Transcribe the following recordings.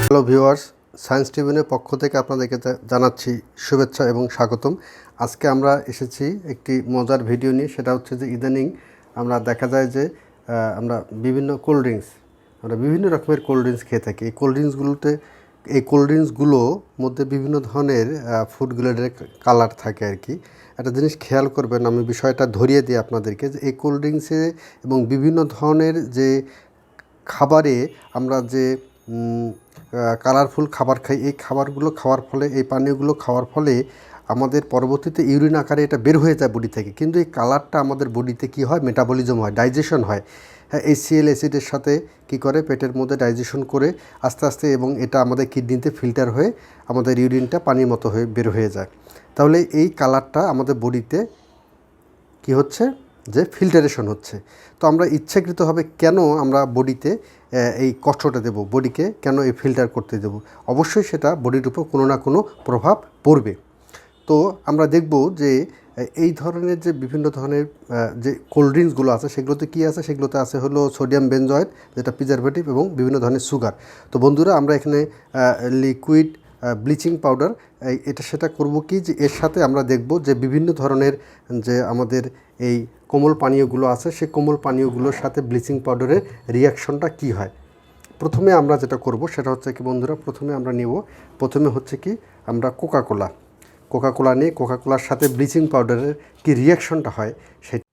Hello viewers, science ট্রিবিউনের পক্ষ থেকে আপনাদেরকে জানাচ্ছি শুভেচ্ছা এবং স্বাগতম। আজকে আমরা এসেছি একটি মজার ভিডিও নিয়ে। সেটা হচ্ছে যে ইদানিং আমরা দেখা যায় যে আমরা বিভিন্ন বিভিন্ন রকমের কোল্ড ড্রিঙ্কস খেয়ে থাকি। এই কোল্ড ড্রিঙ্কসগুলোর মধ্যে বিভিন্ন ধরনের ফুড গ্রেডের কালার থাকে আর কি। একটা জিনিস খেয়াল করবেন, আমি বিষয়টা ধরিয়ে দিই আপনাদেরকে, যে এই কোল্ড ড্রিঙ্কসে এবং বিভিন্ন ধরনের যে খাবারে আমরা যে কালারফুল খাবার খাই, এই খাবারগুলো খাওয়ার ফলে, এই পানীয়গুলো খাওয়ার ফলে আমাদের পরবর্তীতে ইউরিন আকারে এটা বের হয়ে যায় বডি থেকে। কিন্তু এই কালারটা আমাদের বডিতে কী হয়, মেটাবলিজম হয়, ডাইজেশন হয়। হ্যাঁ, HCl অ্যাসিডের সাথে কী করে, পেটের মধ্যে ডাইজেশন করে আস্তে আস্তে, এবং এটা আমাদের কিডনিতে ফিল্টার হয়ে আমাদের ইউরিনটা পানির মতো হয়ে বের হয়ে যায়। তাহলে এই কালারটা আমাদের বডিতে কী হচ্ছে, যে ফিল্টারেশন হচ্ছে। তো আমরা ইচ্ছাকৃতভাবে কেন আমরা বডিতে এই কষ্টটা দেব, বডিকে কেন এই ফিল্টার করতে দেব? অবশ্যই সেটা বডির উপর কোনো না কোনো প্রভাব পড়বে। তো আমরা দেখব যে এই ধরনের যে বিভিন্ন ধরনের যে কোল্ড ড্রিঙ্কসগুলো আছে, সেগুলোতে কী আছে, সেগুলোতে আছে হলো সোডিয়াম বেনজয়েড, যেটা প্রিজারভেটিভ, এবং বিভিন্ন ধরনের সুগার। তো বন্ধুরা, আমরা এখানে লিকুইড ব্লিচিং পাউডার এটা সেটা করব কি, যে এর সাথে আমরা দেখব যে বিভিন্ন ধরনের যে আমাদের এই কোমল পানীয়গুলো আছে, সেই কোমল পানীয়গুলোর সাথে ব্লিচিং পাউডারের রিয়াকশনটা কি হয়। প্রথমে আমরা যেটা করব সেটা হচ্ছে কি বন্ধুরা, প্রথমে হচ্ছে কি, আমরা কোকাকোলা নিয়ে কোকাকোলার সাথে ব্লিচিং পাউডারের কি রিয়াকশনটা হয় সেটা।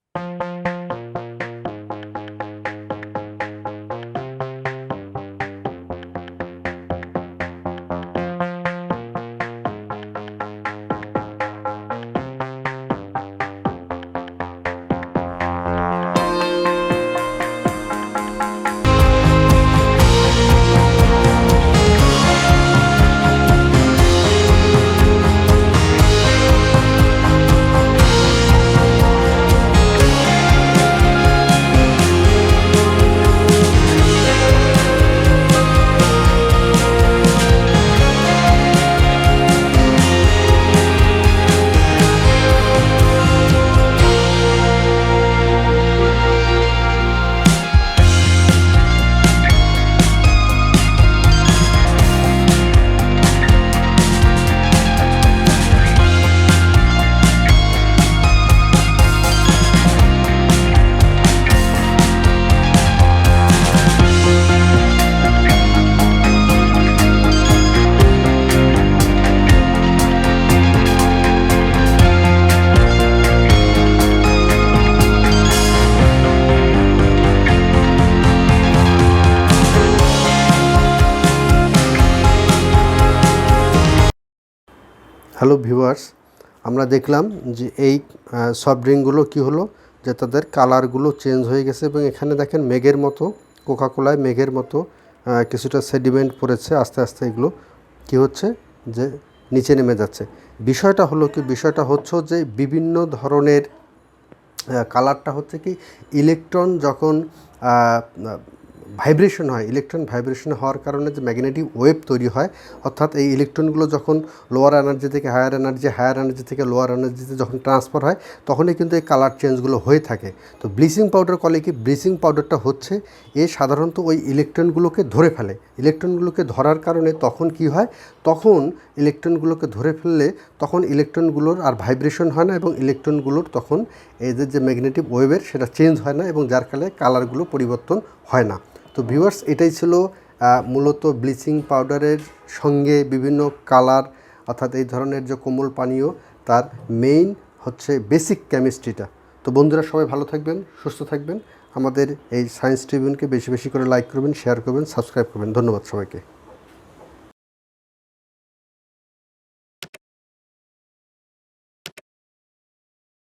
হ্যালো ভিউয়ার্স, আমরা দেখলাম যে এই সফট ড্রিঙ্কগুলো কী হলো, যে তাদের কালারগুলো চেঞ্জ হয়ে গেছে, এবং এখানে দেখেন মেঘের মতো, কোকাকোলায় মেঘের মতো কিছুটা সেডিমেন্ট পড়েছে। আস্তে আস্তে এগুলো কী হচ্ছে, যে নিচে নেমে যাচ্ছে। বিষয়টা হচ্ছে যে বিভিন্ন ধরনের কালারটা হচ্ছে কি, ইলেকট্রন যখন ভাইব্রেশন হয়, ইলেকট্রন ভাইব্রেশন হওয়ার কারণে যে ম্যাগনেটিক ওয়েভ তৈরি হয়, অর্থাৎ এই ইলেকট্রনগুলো যখন লোয়ার এনার্জি থেকে হায়ার এনার্জি থেকে লোয়ার এনার্জিতে যখন ট্রান্সফার হয়, তখনই কিন্তু এই কালার চেঞ্জগুলো হয়ে থাকে। তো ব্লিচিং পাউডার করলে কি, ব্লিচিং পাউডারটা হচ্ছে সাধারণত ওই ইলেকট্রনগুলোকে ধরে ফেলে। ইলেকট্রনগুলোকে ধরার কারণে তখন কি হয়, তখন ইলেকট্রনগুলোকে ধরে ফেললে তখন ইলেকট্রনগুলোর আর ভাইব্রেশন হয় না, এবং ইলেকট্রনগুলোর তখন এদের যে ম্যাগনেটিক ওয়েভের সেটা চেঞ্জ হয় না, এবং যার ফলে কালারগুলো পরিবর্তন হয় না। তো ভিউয়ার্স, এটাই ছিল মূলত ব্লিচিং পাউডারের সঙ্গে বিভিন্ন কালার, অর্থাৎ এই ধরনের যে কোমল পানীয়, তার মেইন হচ্ছে বেসিক কেমিস্ট্রিটা। তো বন্ধুরা, সবাই ভালো থাকবেন, সুস্থ থাকবেন। আমাদের এই সায়েন্স ট্রিবিউনকে বেশি বেশি করে লাইক করবেন, শেয়ার করবেন, সাবস্ক্রাইব করবেন। ধন্যবাদ সবাইকে।